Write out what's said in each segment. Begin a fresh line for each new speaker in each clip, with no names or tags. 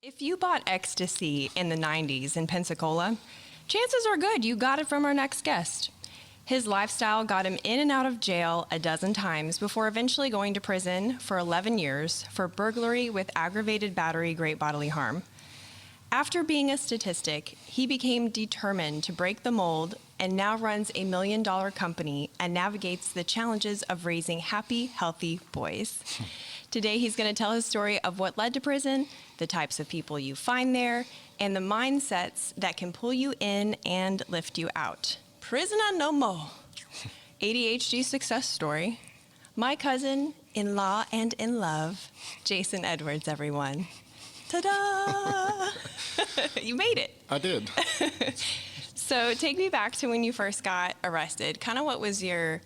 If you bought Ecstasy in the 90s in Pensacola, chances are good you got it from our next guest. His lifestyle got him in and out of jail a dozen times before eventually going to prison for 11 years for burglary with aggravated battery great bodily harm. After being a statistic, he became determined to break the mold and now runs a $1 million company and navigates the challenges of raising happy, healthy boys. Today, he's going to tell his story of what led to prison, the types of people you find there, and the mindsets that can pull you in and lift you out. Prisoner no more. ADHD success story. My cousin, in-law, and in love, Jason Edwards, everyone. Ta-da! You made it.
I did.
So take me back to when you first got arrested. Kind of what was your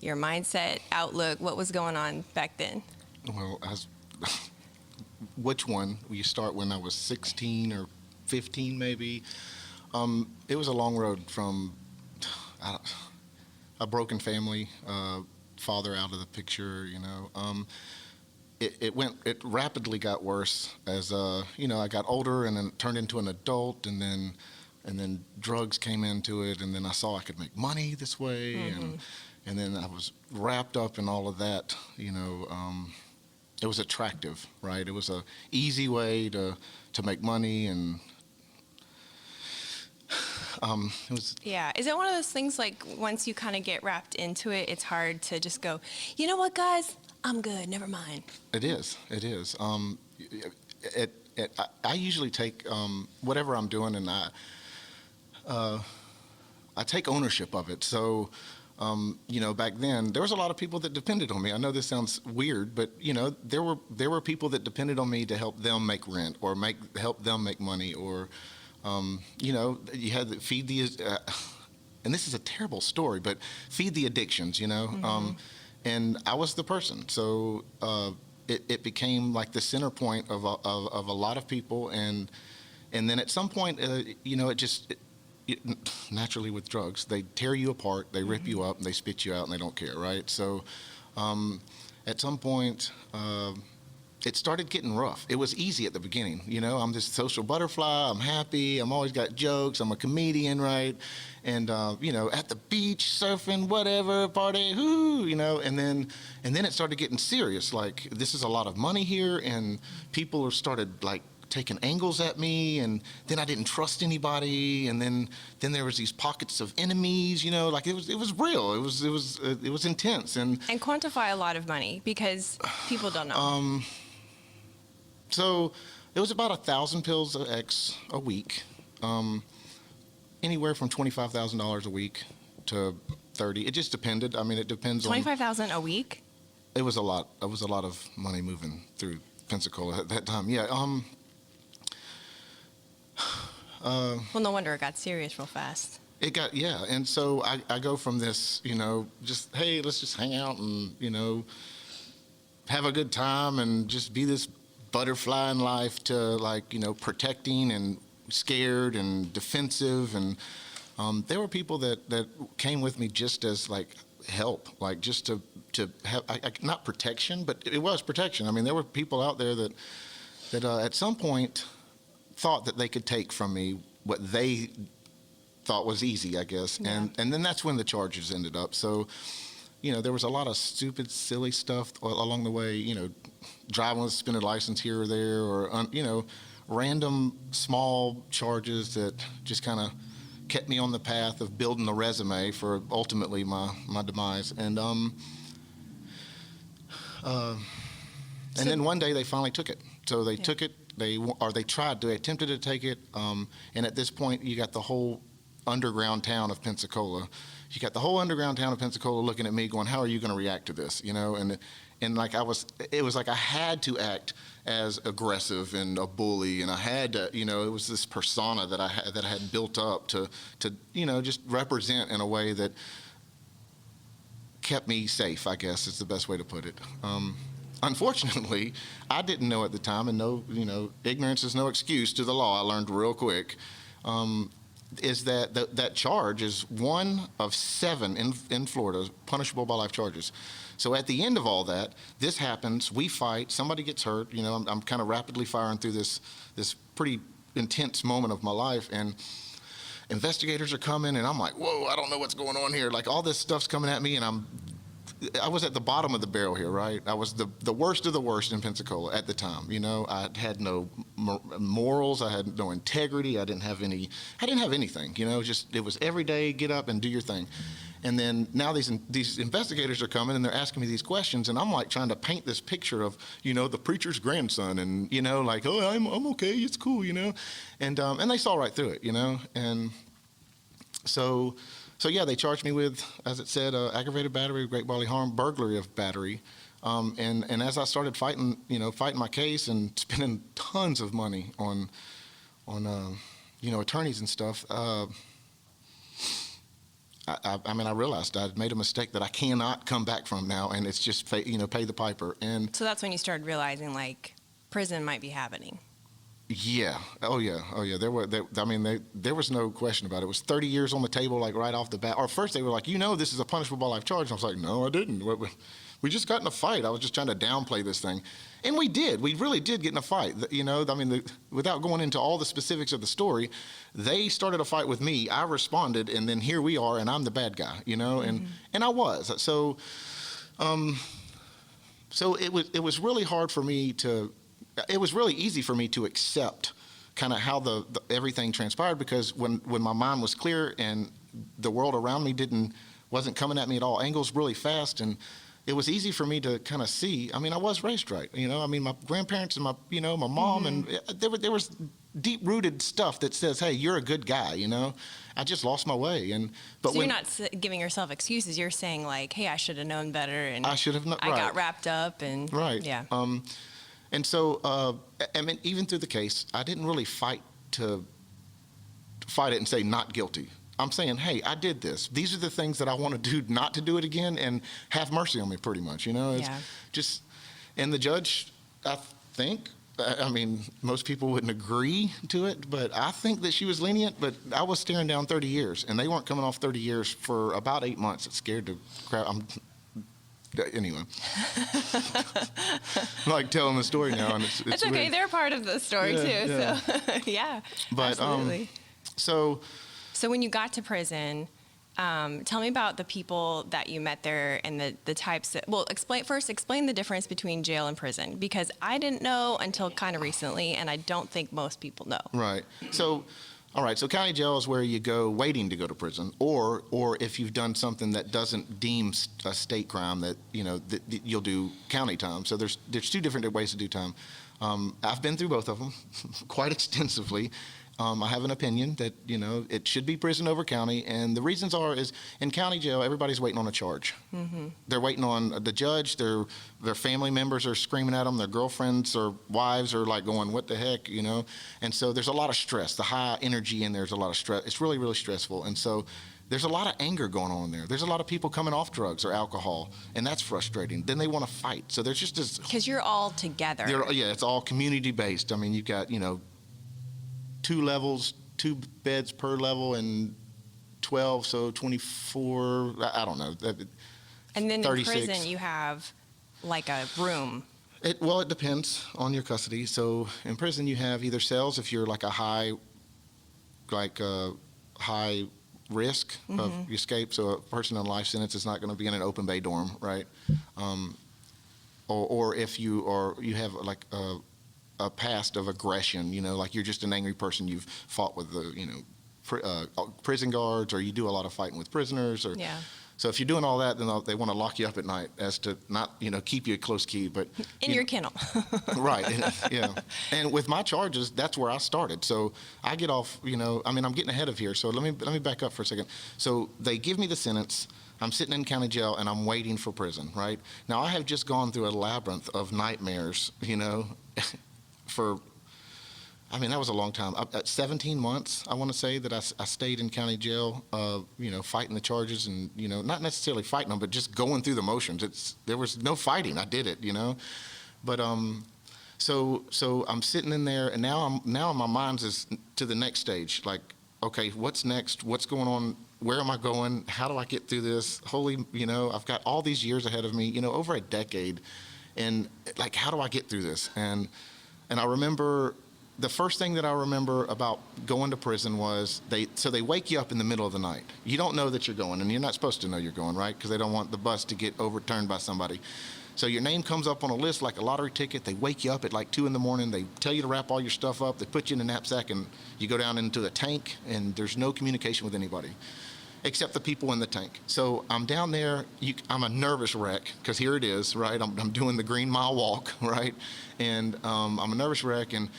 mindset, outlook, what was going on back then?
Well, which one? You start when I was 16 or 15, maybe. It was a long road from a broken family, father out of the picture. It rapidly got worse as I got older and then turned into an adult, and then drugs came into it, and then I saw I could make money this way, and then I was wrapped up in all of that. It was attractive, right? It was a easy way to make money, and it was.
Yeah. Is it one of those things like once you kind of get wrapped into it, it's hard to just go, you know what, guys? I'm good. Never mind.
It is. It is. I usually take whatever I'm doing, and I take ownership of it. So. Back then there was a lot of people that depended on me. I know this sounds weird, but there were people that depended on me to help them make rent or help them make money, or you had to feed the and this is a terrible story, but feed the addictions, and I was the person. So it became like the center point of a lot of people, and then at some point naturally with drugs, they tear you apart, they rip you up, and they spit you out, and they don't care, right? So at some point, it started getting rough. It was easy at the beginning. I'm this social butterfly, I'm happy, I'm always got jokes, I'm a comedian, right? And, at the beach, surfing, whatever, party, and then it started getting serious. Like, this is a lot of money here, and people started, like, taking angles at me, and then I didn't trust anybody, and then there was these pockets of enemies, like it was real. It was intense, and
quantify a lot of money because people don't know.
So it was about 1,000 pills of X a week, anywhere from $25,000 a week to 30. It just depended. I mean, it depends on
25,000 a week.
It was a lot. It was a lot of money moving through Pensacola at that time. Yeah.
Well, no wonder it got serious real fast.
And so I go from this, just, hey, let's just hang out and, have a good time and just be this butterfly in life, to like, protecting and scared and defensive. And there were people that came with me just as like help, like just to have, not protection, but it was protection. I mean, there were people out there that at some point thought that they could take from me what they thought was easy, I guess. Yeah. And then that's when the charges ended up. So, there was a lot of stupid, silly stuff along the way, driving with a suspended license here or there, or, random small charges that just kind of kept me on the path of building the resume for ultimately my demise. And then one day they finally took it. So they took it. They attempted to take it, and at this point, you got the whole underground town of Pensacola. You got the whole underground town of Pensacola looking at me, going, "How are you going to react to this?" And like it was like I had to act as aggressive and a bully, and I had to, it was this persona that I had built up to just represent in a way that kept me safe, I guess is the best way to put it. Unfortunately, I didn't know at the time, and ignorance is no excuse to the law. I learned real quick, is that charge is one of 7 in Florida punishable by life charges. So at the end of all that, this happens. We fight. Somebody gets hurt. You know, I'm kind of rapidly firing through this pretty intense moment of my life, and investigators are coming, and I'm like, whoa, I don't know what's going on here. Like, all this stuff's coming at me, and I was at the bottom of the barrel here, right? I was the worst of the worst in Pensacola at the time. You know, I had no morals. I had no integrity. I didn't have anything. You know, just it was every day, get up and do your thing. And then now these investigators are coming, and they're asking me these questions, and I'm like trying to paint this picture of, you know, the preacher's grandson, and, you know, like, oh, I'm okay, it's cool, you know, and they saw right through it, you know, and so yeah, they charged me with, as it said, aggravated battery, great bodily harm, burglary of battery, and as I started fighting my case and spending tons of money on you know, attorneys and stuff. I mean, I realized I'd made a mistake that I cannot come back from now, and it's just pay the piper. And
So that's when you started realizing, like, prison might be happening.
yeah, oh yeah. There was no question about it. It was 30 years on the table, like right off the bat. Or first they were like, you know, this is a punishable by life charge. And I was like, no, I didn't. We just got in a fight. I was just trying to downplay this thing. And we did. We really did get in a fight. You know, I mean, without going into all the specifics of the story, they started a fight with me. I responded, and then here we are, and I'm the bad guy, you know, and I was. So it was really hard for me to, it was really easy for me to accept kind of how the everything transpired, because when my mind was clear and the world around me wasn't coming at me at all angles really fast, and it was easy for me to kind of see. I mean, I was raised right, you know. I mean, my grandparents and my mom, and there was deep-rooted stuff that says, hey, you're a good guy, you know. I just lost my way, but
so you're not giving yourself excuses. You're saying, like, hey, I should have known better, and
I should have known.
I got wrapped up, and
right,
yeah.
And so, I mean, even through the case, I didn't really fight to fight it and say not guilty. I'm saying, hey, I did this. These are the things that I want to do not to do it again, and have mercy on me, pretty much, you know? It's just, and the judge, I think, I mean, most people wouldn't agree to it, but I think that she was lenient, but I was staring down 30 years, and they weren't coming off 30 years for about 8 months. It scared the crap. Anyway, I'm like telling the story now, and it's
okay.
weird.
They're part of the story too. Yeah. So yeah,
but
absolutely.
So
when you got to prison, tell me about the people that you met there and the types that. Well, explain the difference between jail and prison, because I didn't know until kind of recently, and I don't think most people know.
Right. So. All right, so county jail is where you go waiting to go to prison, or if you've done something that doesn't deem a state crime, that that you'll do county time. So there's two different ways to do time. I've been through both of them quite extensively. I have an opinion that it should be prison over county, and the reasons is in county jail everybody's waiting on a charge. They're waiting on the judge. Their family members are screaming at them. Their girlfriends or wives are like going, "What the heck?" And so there's a lot of stress. The high energy in there's a lot of stress. It's really, really stressful, and so there's a lot of anger going on there. There's a lot of people coming off drugs or alcohol, and that's frustrating. Then they want to fight. So there's just this.
Because you're all together.
Yeah, it's all community based. I mean, you've got 2 levels, 2 beds per level, and 12, so 24, I don't know.
And then
36.
In prison, you have like a room.
It depends on your custody. So in prison, you have either cells if you're like a high risk of escape. So a person on life sentence is not going to be in an open bay dorm, right? Or if you have like a past of aggression, like you're just an angry person, you've fought with the, prison guards, or you do a lot of fighting with prisoners, or so if you're doing all that, then they want to lock you up at night as to not, keep you a close key, but
in your kennel.
Right. Yeah. And with my charges, that's where I started. So I get off, I'm getting ahead of here. So let me back up for a second. So they give me the sentence. I'm sitting in county jail, and I'm waiting for prison, right? Now, I have just gone through a labyrinth of nightmares, that was a long time. 17 months, I want to say, that I stayed in county jail, fighting the charges, and, not necessarily fighting them, but just going through the motions. There was no fighting. I did it, But so I'm sitting in there, and now my mind is to the next stage. Like, okay, what's next? What's going on where am I going? How do I get through this? Holy, I've got all these years ahead of me, over a decade. And like, how do I get through this? And I remember the first thing that I remember about going to prison was they wake you up in the middle of the night. You don't know that you're going, and you're not supposed to know you're going, right? Because they don't want the bus to get overturned by somebody. So your name comes up on a list like a lottery ticket. They wake you up at like 2 a.m. They tell you to wrap all your stuff up. They put you in a knapsack, and you go down into the tank, and there's no communication with anybody except the people in the tank. So I'm down there. I'm a nervous wreck because here it is, right? I'm doing the Green Mile walk, right? And I'm a nervous wreck, and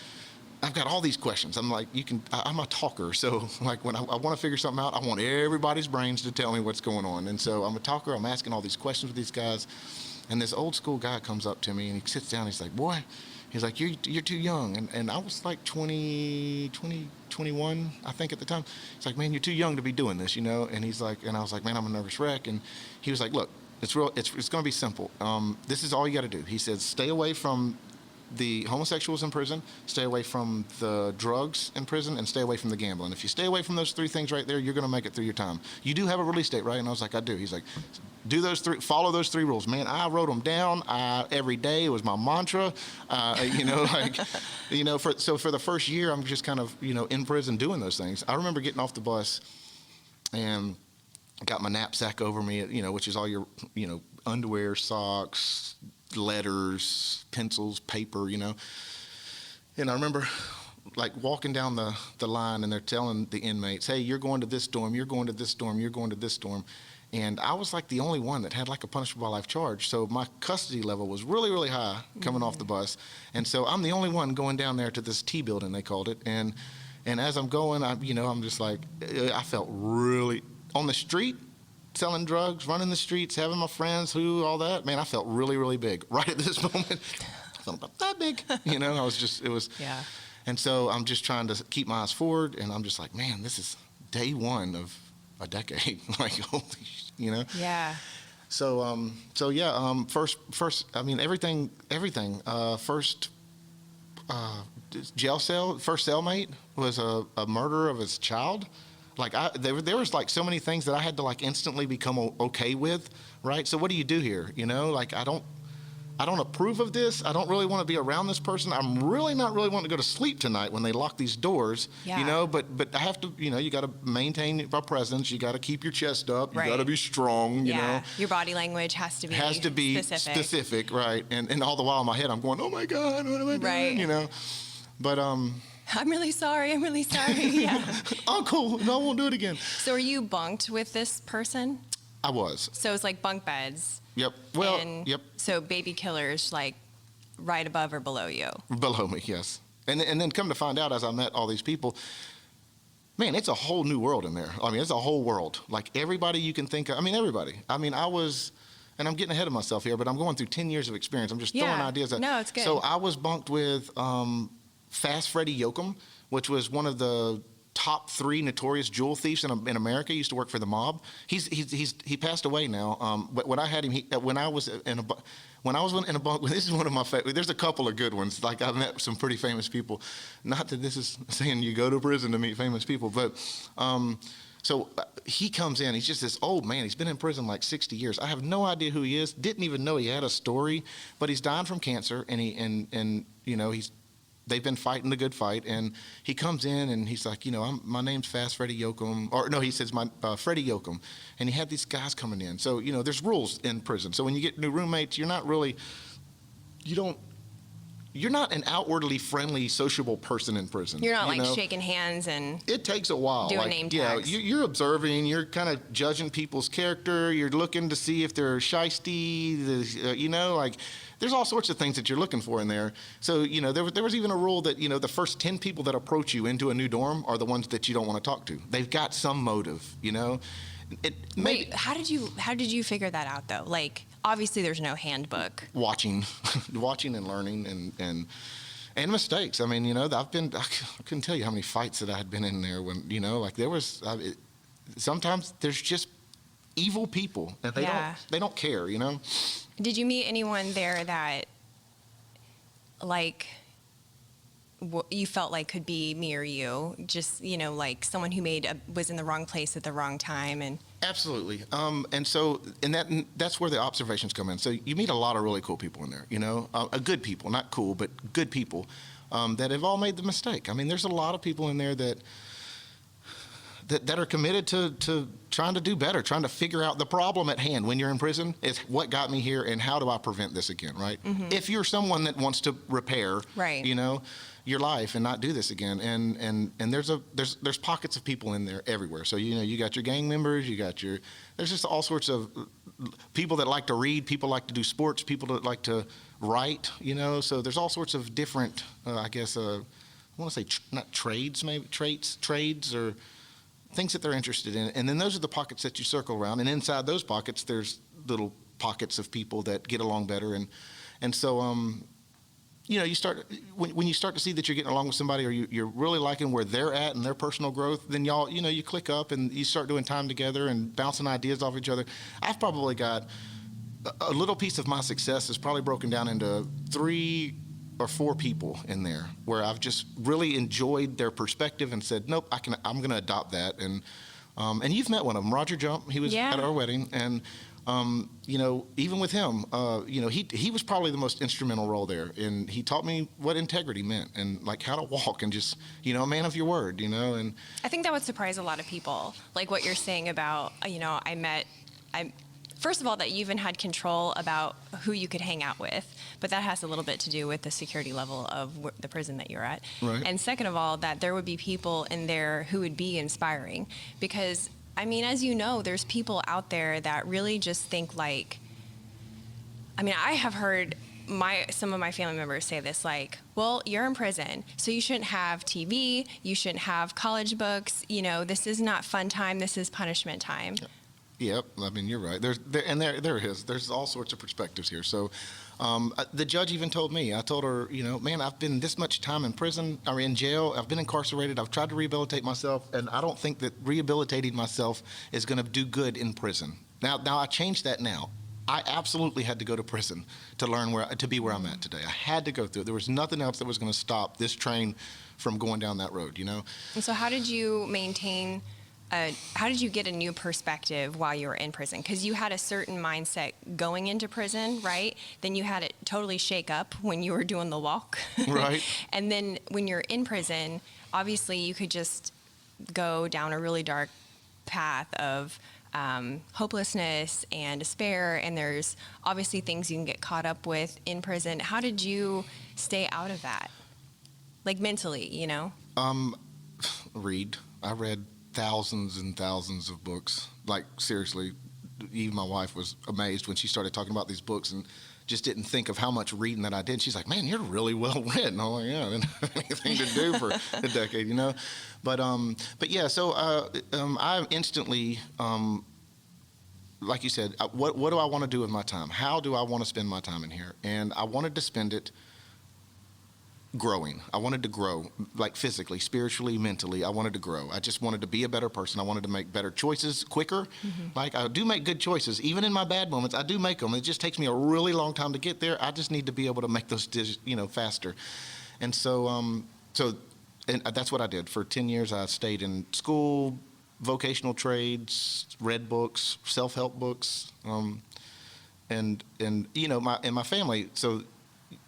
I've got all these questions. I'm like, I'm a talker. So like when I want to figure something out, I want everybody's brains to tell me what's going on. And so I'm a talker. I'm asking all these questions with these guys. And this old school guy comes up to me, and he sits down. He's like, boy, he's like, you're too young. And I was like 21, I think at the time. He's like, man, you're too young to be doing this, And he's like, and I was like, man, I'm a nervous wreck. And he was like, look, it's going to be simple. This is all you got to do. He said, stay away from the homosexuals in prison, stay away from the drugs in prison, and stay away from the gambling. If you stay away from those 3 things right there, you're going to make it through your time. You do have a release date, right? And I was like, I do. He's like, follow those 3 rules. Man, I wrote them down every day. It was my mantra. For the first year, I'm just kind of, in prison doing those things. I remember getting off the bus and got my knapsack over me, which is all your, underwear, socks, letters, pencils, paper, And I remember like walking down the line, and they're telling the inmates, hey, you're going to this dorm, you're going to this dorm, you're going to this dorm. And I was like the only one that had like a punishable by life charge. So my custody level was really, really high coming off the bus. And so I'm the only one going down there to this T building, they called it. And as I'm going, I'm just like, I felt really on the street, selling drugs, running the streets, having my friends, all that. Man, I felt really, really big. Right at this moment, I felt about that big.
Yeah.
And so I'm just trying to keep my eyes forward, and I'm just like, man, this is day 1 of a decade. Like, holy,
Yeah.
So, first, I mean, everything. First, jail cell, first cellmate was a murder of his child. Like there was like so many things that I had to like instantly become okay with, right? So what do you do here? Like I don't approve of this. I don't really want to be around this person. I'm really not really wanting to go to sleep tonight when they lock these doors, but I have to, you got to maintain a presence. You got to keep your chest up. You got to be strong, you know.
Your body language has to be
specific, right? And all the while in my head I'm going, oh my God, what am I doing? But
I'm really sorry. Yeah.
Oh, cool. No, I won't do it again.
So are you bunked with this person?
I was.
So it's like bunk beds.
Yep. Well, yep.
So baby killers like right above or below you?
Below me, yes. And then come to find out as I met all these people, man, it's a whole new world in there. I mean, it's a whole world. Like everybody you can think of. I mean, everybody. I mean, I was, and I'm getting ahead of myself here, but I'm going through 10 years of experience. I'm just throwing ideas out.
No, it's good.
So I was bunked with Fast Freddie Yoakum, which was one of the top 3 notorious jewel thieves in America. He used to work for the mob. He passed away now. But when I had him, when I was in a bunk, this is one of my favorite. There's a couple of good ones. Like I've met some pretty famous people. Not that this is saying you go to prison to meet famous people, but so he comes in. He's just this old man. He's been in prison like 60 years. I have no idea who he is. Didn't even know he had a story. But he's dying from cancer, and they've been fighting the good fight, and he comes in and he's like, my name's Fast Freddie Yoakum, or no, he says my Freddie Yoakum, and he had these guys coming in. So there's rules in prison. So when you get new roommates, you're not an outwardly friendly, sociable person in prison.
You're not like shaking hands and
it takes a while.
Doing name tags.
You're observing. You're kind of judging people's character. You're looking to see if they're shisty. There's all sorts of things that you're looking for in there. So, there was even a rule that, the first 10 people that approach you into a new dorm are the ones that you don't want to talk to. They've got some motive,
Wait, how did you figure that out though? Like, obviously there's no handbook.
Watching and learning and mistakes. I mean, I couldn't tell you how many fights that I had been in there when, there was, sometimes there's just evil people and they don't care, Did
you meet anyone there that like you felt like could be me or you, just, like someone who was in the wrong place at the wrong time. And
Absolutely. And that's where the observations come in. So you meet a lot of really cool people in there, good people, not cool, but good people that have all made the mistake. I mean, there's a lot of people in there that are committed to trying to do better, trying to figure out the problem at hand when you're in prison is what got me here and how do I prevent this again, right? Mm-hmm. If you're someone that wants to repair,
right,
your life and not do this again, and there's pockets of people in there everywhere. So you got your gang members, there's just all sorts of people that like to read, people like to do sports, people that like to write, So there's all sorts of different, I want to say not trades, maybe trades or things that they're interested in. And then those are the pockets that you circle around. And inside those pockets, there's little pockets of people that get along better. And so, you start, when you start to see that you're getting along with somebody or you're really liking where they're at and their personal growth, then y'all, you click up and you start doing time together and bouncing ideas off each other. I've probably got a little piece of my success is probably broken down into 3 or 4 people in there where I've just really enjoyed their perspective and said, nope, I'm going to adopt that. And you've met one of them, Roger Jump. He was at our wedding, and even with him, he was probably the most instrumental role there, and he taught me what integrity meant and like how to walk and just a man of your word, And
I think that would surprise a lot of people, like what you're saying about first of all, that you even had control about who you could hang out with, but that has a little bit to do with the security level of the prison that you're at.
Right.
And second of all, that there would be people in there who would be inspiring, because, as there's people out there that really just think like, I have heard some of my family members say this, like, well, you're in prison, so you shouldn't have TV, you shouldn't have college books, this is not fun time, this is punishment time.
Yep, you're right. There's all sorts of perspectives here. So the judge even told me, I told her, man, I've been this much time in prison or in jail. I've been incarcerated. I've tried to rehabilitate myself, and I don't think that rehabilitating myself is going to do good in prison. Now I changed that now. I absolutely had to go to prison to learn to be where I'm at today. I had to go through it. There was nothing else that was going to stop this train from going down that road,
And so how did you maintain how did you get a new perspective while you were in prison? Because you had a certain mindset going into prison, right? Then you had it totally shake up when you were doing the walk.
Right.
And then when you're in prison, obviously you could just go down a really dark path of hopelessness and despair. And there's obviously things you can get caught up with in prison. How did you stay out of that? Like mentally,
Read. I read thousands and thousands of books. Like, seriously, even my wife was amazed when she started talking about these books and just didn't think of how much reading that I did. She's like, man, you're really well read. And I'm like, yeah, I didn't have anything to do for a decade, But yeah, so I instantly, like you said, what do I want to do with my time? How do I want to spend my time in here? And I wanted to spend it growing. I wanted to grow, like physically, spiritually, mentally. I wanted to grow. I just wanted to be a better person. I wanted to make better choices quicker. Mm-hmm. Like, I do make good choices. Even in my bad moments, I do make them. It just takes me a really long time to get there. I just need to be able to make those, faster. And so, and that's what I did. For 10 years, I stayed in school, vocational trades, read books, self-help books, and my family. So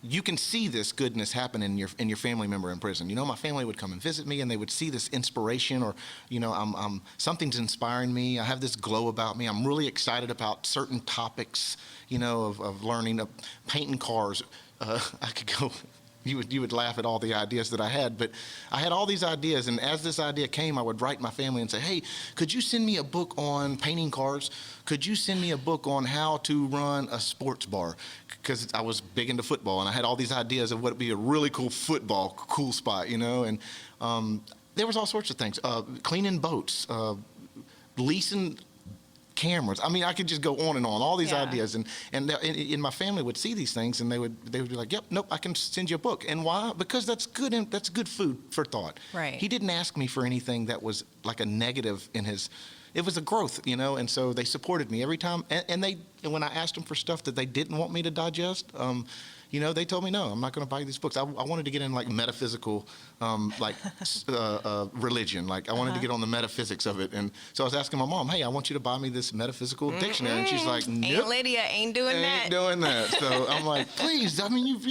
you can see this goodness happen in your family member in prison. My family would come and visit me, and they would see this inspiration, or I'm something's inspiring me. I have this glow about me. I'm really excited about certain topics, of learning, of painting cars. I could go. You would laugh at all the ideas that I had, but I had all these ideas, and as this idea came, I would write my family and say, hey, could you send me a book on painting cars? Could you send me a book on how to run a sports bar? Because I was big into football, and I had all these ideas of what would be a really cool cool spot, and there was all sorts of things. Cleaning boats, leasing cameras. I could just go on and on, all these ideas. And my family would see these things, and they would be like, yep, nope, I can send you a book. And why? Because that's good, and that's good food for thought.
Right.
He didn't ask me for anything that was like a negative in his, it was a growth, and so they supported me every time. And they, when I asked them for stuff that they didn't want me to digest, they told me, no, I'm not going to buy these books. I wanted to get in like metaphysical, religion. Like I wanted to get on the metaphysics of it. And so I was asking my mom, hey, I want you to buy me this metaphysical dictionary. And she's like, nope.
Aunt Lydia ain't doing that.
Ain't doing that. So I'm like, please, I mean,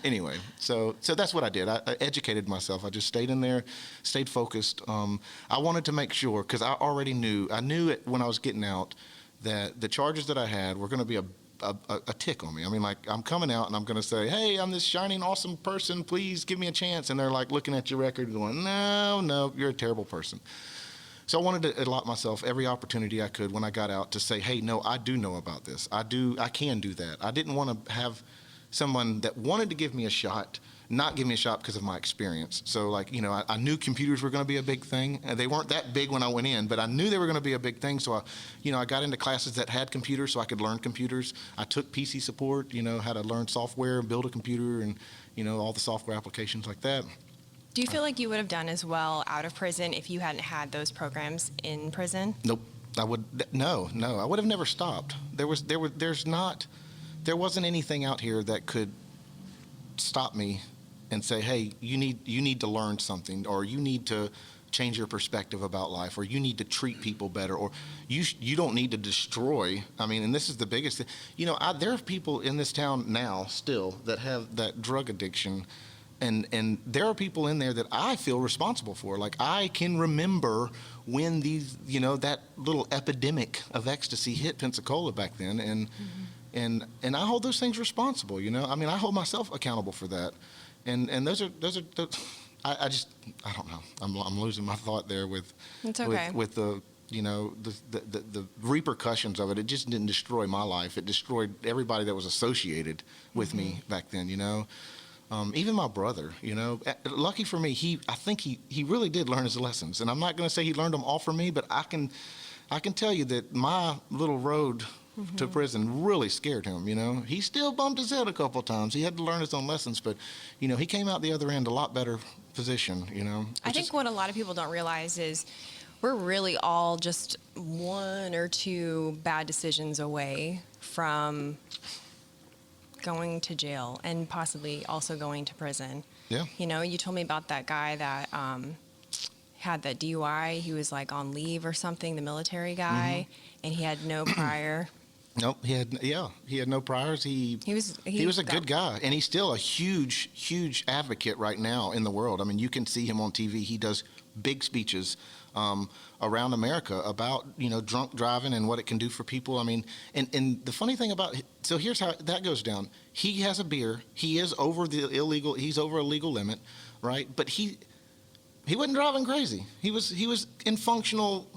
anyway, so that's what I did. I educated myself. I just stayed in there, stayed focused. I wanted to make sure, because I knew it when I was getting out, that the charges that I had were going to be a tick on me. I mean, like, I'm coming out and I'm going to say, hey, I'm this shining, awesome person. Please give me a chance. And they're like looking at your record and going, no, you're a terrible person. So I wanted to allot myself every opportunity I could when I got out to say, hey, no, I do know about this. I can do that. I didn't want to have someone that wanted to give me a shot not give me a shot because of my experience. So, like, I knew computers were going to be a big thing. They weren't that big when I went in, but I knew they were going to be a big thing. So, I got into classes that had computers so I could learn computers. I took PC support, how to learn software, build a computer, and, all the software applications like that.
Do you feel like you would have done as well out of prison if you hadn't had those programs in prison?
Nope. I would have never stopped. There wasn't anything out here that could stop me and say, hey, you need to learn something, or you need to change your perspective about life, or you need to treat people better, or you don't need to destroy. I mean, and this is the biggest thing. There are people in this town now still that have that drug addiction, and there are people in there that I feel responsible for. Like, I can remember when that little epidemic of ecstasy hit Pensacola back then, and I hold those things responsible. I mean, I hold myself accountable for that. And those are I don't know. I'm losing my thought there with
it's okay.
with the the repercussions of it. It just didn't destroy my life. It destroyed everybody that was associated with me back then. Even my brother. Lucky for me, I think he really did learn his lessons. And I'm not going to say he learned them all from me, but I can tell you that my little road to prison really scared him. He still bumped his head a couple of times. He had to learn his own lessons, but he came out the other end a lot better position.
I think what a lot of people don't realize is we're really all just one or two bad decisions away from going to jail and possibly also going to prison.
Yeah.
You told me about that guy that had that DUI. He was like on leave or something, the military guy, and he had no prior.
Nope, he had no priors. He was a good guy, and he's still a huge advocate right now in the world. I mean, you can see him on TV. He does big speeches around America about drunk driving and what it can do for people. I mean, and the funny thing about so here's how that goes down. He has a beer. He is over He's over a legal limit, right? But he wasn't driving crazy. He was in functional.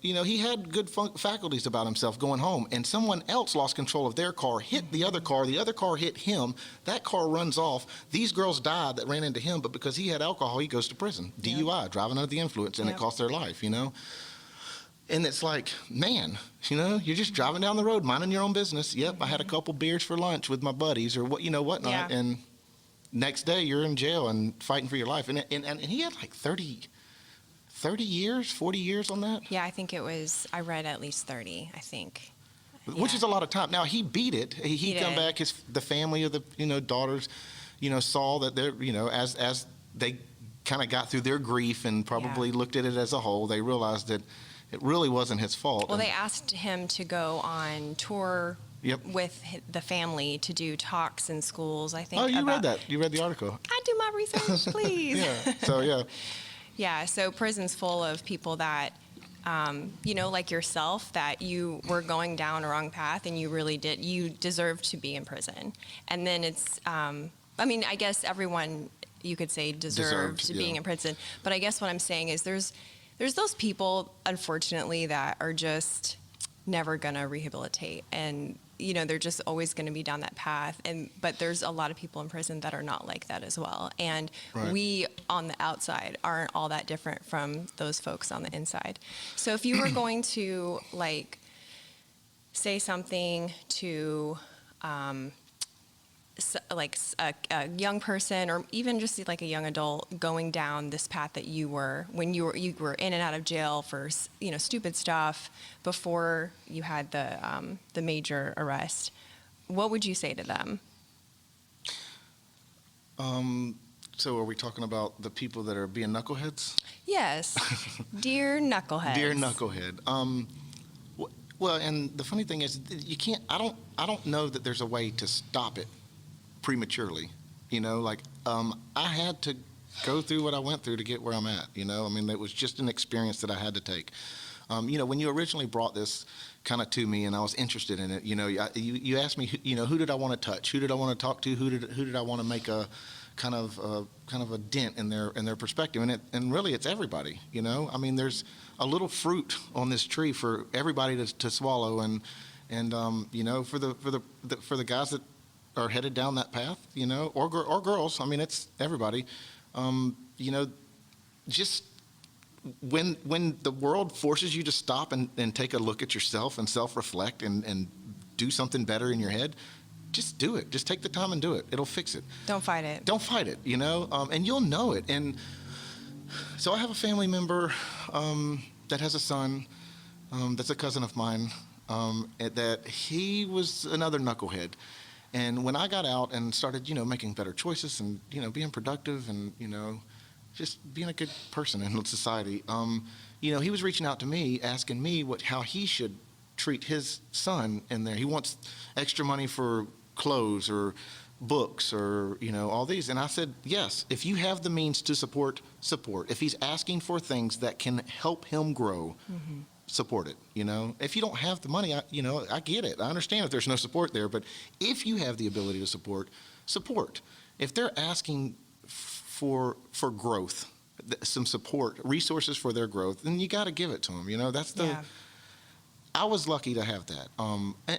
He had good faculties about himself going home, and someone else lost control of their car, hit the other car hit him, that car runs off. These girls died that ran into him, but because he had alcohol, he goes to prison. DUI, driving under the influence, and it cost their life, And it's like, man, you're just driving down the road, minding your own business. Yep, I had a couple beers for lunch with my buddies or whatnot, and next day you're in jail and fighting for your life. And he had like 30 years, 40 years on that?
Yeah, I think it was, I read at least 30, I think.
Which is a lot of time. Now, he beat it. He come back, the family of the, daughters, saw that they're, as they kind of got through their grief and probably looked at it as a whole, they realized that it really wasn't his fault.
Well, they asked him to go on tour with the family to do talks in schools, I think.
Oh, you read that. You read the article.
I do my research, please.
Yeah,
so prison's full of people that, like yourself, that you were going down a wrong path and you deserve to be in prison. And then it's, I guess everyone, you could say, deserved being in prison. But I guess what I'm saying is there's those people, unfortunately, that are just never going to rehabilitate. And, they're just always going to be down that path. But there's a lot of people in prison that are not like that as well. And we, on the outside, aren't all that different from those folks on the inside. So if you were going to, say something to a young person or even just like a young adult going down this path that you were when you were in and out of jail for stupid stuff before you had the major arrest, what would you say to them?
So are we talking about the people that are being knuckleheads?
Yes, dear knuckleheads.
Dear knucklehead. Well, and the funny thing is, you can't. I don't know that there's a way to stop it prematurely. I had to go through what I went through to get where I'm at. I mean, it was just an experience that I had to take. When you originally brought this kind of to me, and I was interested in it, you asked me, who did I want to touch? Who did I want to talk to? Who did I want to make a kind of a dent in their perspective? And really, it's everybody. I mean, there's a little fruit on this tree for everybody to swallow, and for the guys that are headed down that path, or girls. I mean, it's everybody. Just when the world forces you to stop and take a look at yourself and self-reflect and do something better in your head, just do it. Just take the time and do it. It'll fix it.
Don't fight it.
Don't fight it, and you'll know it. And so I have a family member that has a son that's a cousin of mine, that he was another knucklehead. And when I got out and started, making better choices and, being productive and, just being a good person in society, he was reaching out to me, asking me how he should treat his son in there. He wants extra money for clothes or books or, all these. And I said, yes, if you have the means to support. If he's asking for things that can help him grow, support it. If you don't have the money, I get it. I understand if there's no support there, but if you have the ability to support. If they're asking for growth, some support, resources for their growth, then you got to give it to them. I was lucky to have that.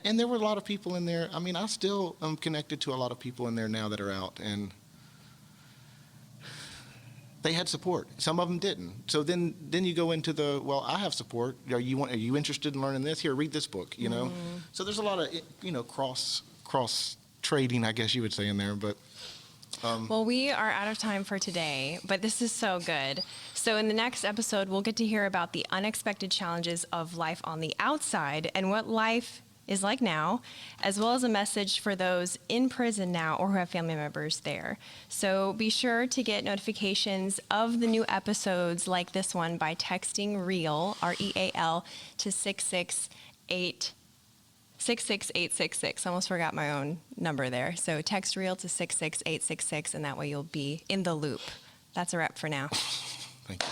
And there were a lot of people in there. I mean, I still am connected to a lot of people in there now that are out, and they had support. Some of them didn't. So then you go into I have support. Are you interested in learning this? Here, read this book, So there's a lot of, cross trading, I guess you would say, in there, but
well, we are out of time for today, but this is so good. So in the next episode, we'll get to hear about the unexpected challenges of life on the outside and what life is like now, as well as a message for those in prison now or who have family members there. So be sure to get notifications of the new episodes like this one by texting REAL, REAL, to 66866. I almost forgot my own number there. So text REAL to 66866, and that way you'll be in the loop. That's a wrap for now.
Thank you.